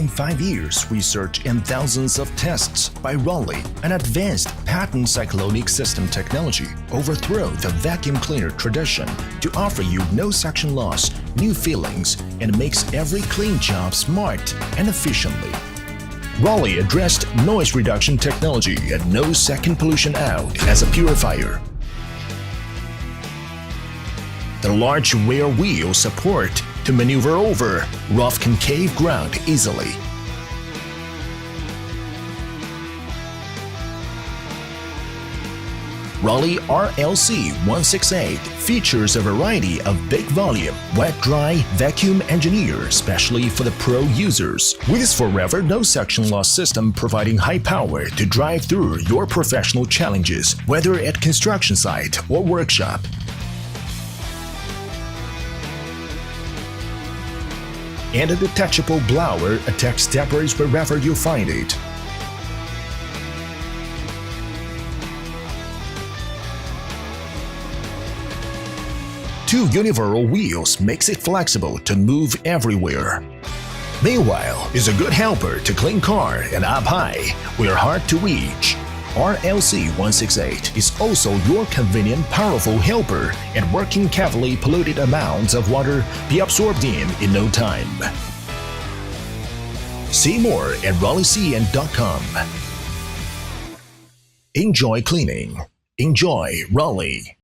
5 years research and thousands of tests by Roly, an advanced patent cyclonic system technology, overthrow the vacuum cleaner tradition to offer you no suction loss, new feelings, and makes every clean job smart and efficiently. Roly addressed noise reduction technology and no second pollution out as a purifier. The large rear wheel support to maneuver over rough concave ground easily. Roly RLC168 features a variety of big volume, wet-dry vacuum engineered specially for the pro users, with forever no suction loss system providing high power to drive through your professional challenges, whether at construction site or workshop. And a detachable blower attacks debris wherever you find it. Two universal wheels makes it flexible to move everywhere. Meanwhile, is a good helper to clean car and up high, where hard to reach. RLC168 is also your convenient, powerful helper and working heavily polluted amounts of water be absorbed in no time. See more at rolycn.com. Enjoy cleaning. Enjoy Roly.